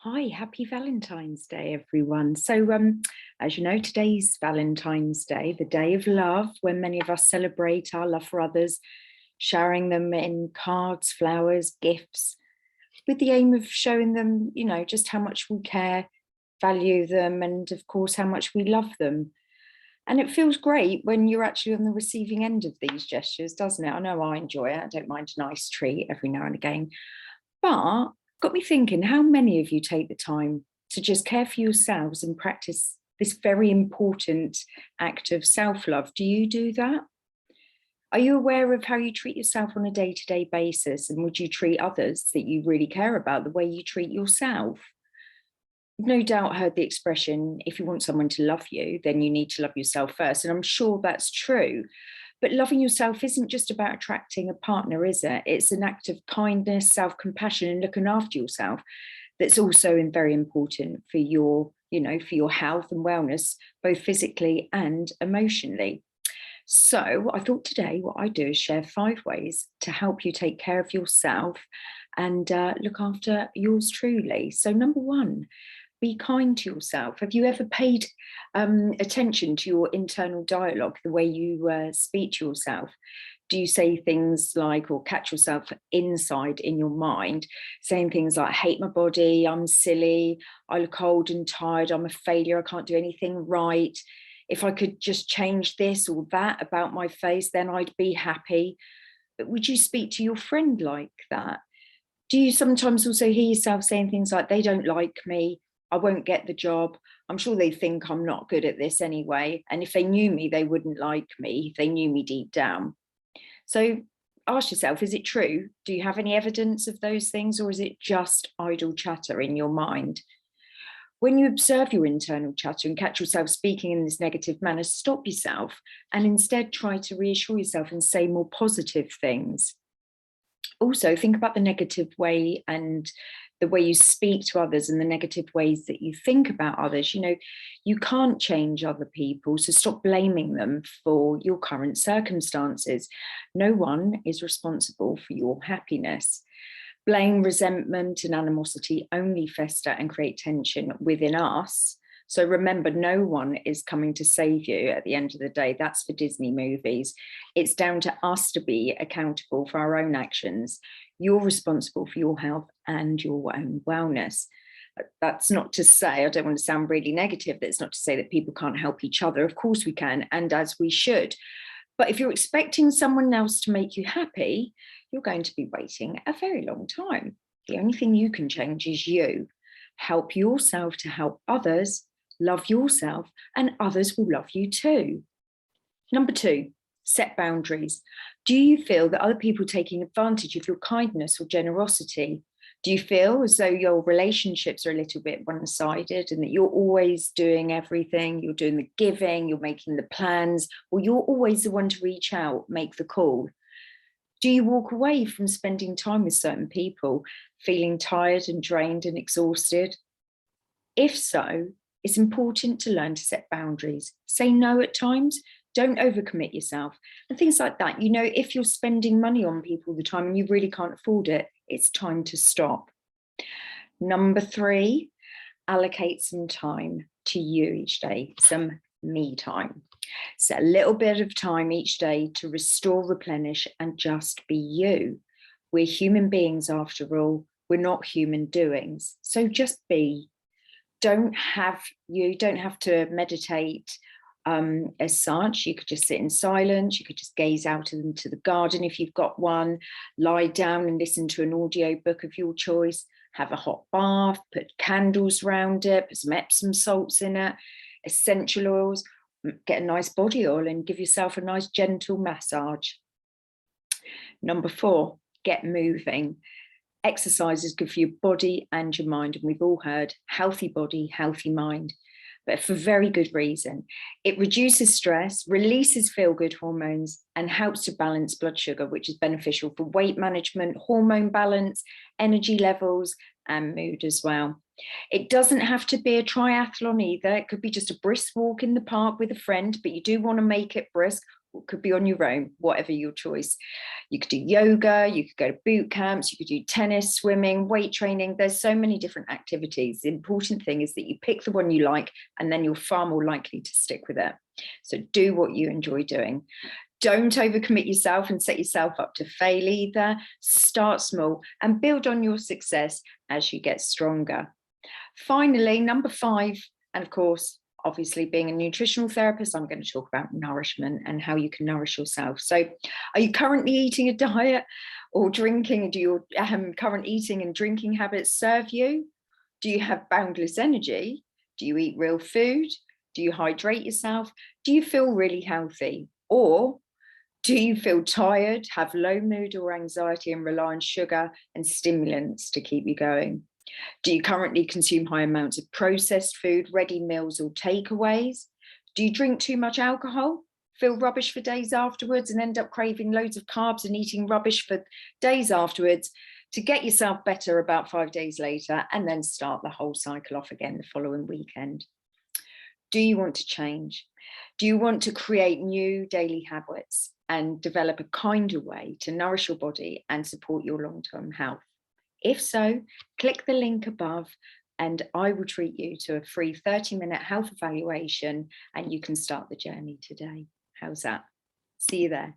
Hi, happy Valentine's Day, everyone. As you know, today's Valentine's Day, the day of love, when many of us celebrate our love for others, showering them in cards, flowers, gifts, with the aim of showing them, just how much we care, value them, and of course, how much we love them. And it feels great when you're actually on the receiving end of these gestures, doesn't it? I know I enjoy it. I don't mind a nice treat every now and again. But got me thinking, how many of you take the time to just care for yourselves and practice this very important act of self-love? Do you do that? Are you aware of how you treat yourself on a day-to-day basis? And would you treat others that you really care about the way you treat yourself? You've no doubt heard the expression, if you want someone to love you, then you need to love yourself first. And I'm sure that's true. But loving yourself isn't just about attracting a partner, is it? It's an act of kindness, self-compassion, and looking after yourself that's also very important for for your health and wellness, both physically and emotionally. So I thought today what I do is share 5 ways to help you take care of yourself and look after yours truly. So number one, be kind to yourself. Have you ever paid attention to your internal dialogue, the way you speak to yourself? Do you say things like, or catch yourself inside in your mind, saying things like, I hate my body, I'm silly, I look old and tired, I'm a failure, I can't do anything right. If I could just change this or that about my face, then I'd be happy. But would you speak to your friend like that? Do you sometimes also hear yourself saying things like, they don't like me, I won't get the job, I'm sure they think I'm not good at this anyway, and if they knew me, they wouldn't like me, if they knew me deep down. So ask yourself, is it true? Do you have any evidence of those things, or is it just idle chatter in your mind? When you observe your internal chatter and catch yourself speaking in this negative manner, stop yourself and instead try to reassure yourself and say more positive things. Also, think about the negative way and the way you speak to others and the negative ways that you think about others. You can't change other people, so stop blaming them for your current circumstances. No one is responsible for your happiness. Blame, resentment, and animosity only fester and create tension within us. So remember, no one is coming to save you at the end of the day. That's for Disney movies. It's down to us to be accountable for our own actions. You're responsible for your health and your own wellness. That's not to say, I don't want to sound really negative, that's not to say that people can't help each other. Of course we can, and as we should. But if you're expecting someone else to make you happy, you're going to be waiting a very long time. The only thing you can change is you. Help yourself to help others, love yourself, and others will love you too. Number two, set boundaries. Do you feel that other people are taking advantage of your kindness or generosity? Do you feel as though your relationships are a little bit one-sided and that you're always doing everything, you're doing the giving, you're making the plans, or you're always the one to reach out, make the call? Do you walk away from spending time with certain people, feeling tired and drained and exhausted? If so, it's important to learn to set boundaries. Say no at times, don't overcommit yourself, and things like that. If you're spending money on people all the time and you really can't afford it, it's time to stop. Number three, allocate some time to you each day, some me time. Set a little bit of time each day to restore, replenish, and just be you. We're human beings after all. We're not human doings. So just be. You don't have to meditate as such. You could just sit in silence. You could just gaze out into the garden if you've got one, lie down and listen to an audio book of your choice, have a hot bath, put candles around it, put some Epsom salts in it, essential oils, get a nice body oil and give yourself a nice gentle massage. Number four, get moving. Exercise is good for your body and your mind, and we've all heard healthy body, healthy mind, but for very good reason. It reduces stress, releases feel-good hormones, and helps to balance blood sugar, which is beneficial for weight management, hormone balance, energy levels, and mood as well. It doesn't have to be a triathlon either. It could be just a brisk walk in the park with a friend, but you do want to make it brisk, could be on your own, whatever your choice. You could do yoga, you could go to boot camps, you could do tennis, swimming, weight training. There's so many different activities. The important thing is that you pick the one you like, and then you're far more likely to stick with it. So do what you enjoy doing. Don't overcommit yourself and set yourself up to fail either. Start small and build on your success as you get stronger. Finally, number 5, and of course, obviously being a nutritional therapist, I'm going to talk about nourishment and how you can nourish yourself. So are you currently eating a diet or drinking? Do your current eating and drinking habits serve you? Do you have boundless energy? Do you eat real food? Do you hydrate yourself? Do you feel really healthy? Or do you feel tired, have low mood or anxiety, and rely on sugar and stimulants to keep you going? Do you currently consume high amounts of processed food, ready meals, or takeaways? Do you drink too much alcohol, feel rubbish for days afterwards, and end up craving loads of carbs and eating rubbish for days afterwards to get yourself better about 5 days later, and then start the whole cycle off again the following weekend? Do you want to change? Do you want to create new daily habits and develop a kinder way to nourish your body and support your long-term health? If so, click the link above and I will treat you to a free 30-minute health evaluation, and you can start the journey today. How's that? See you there.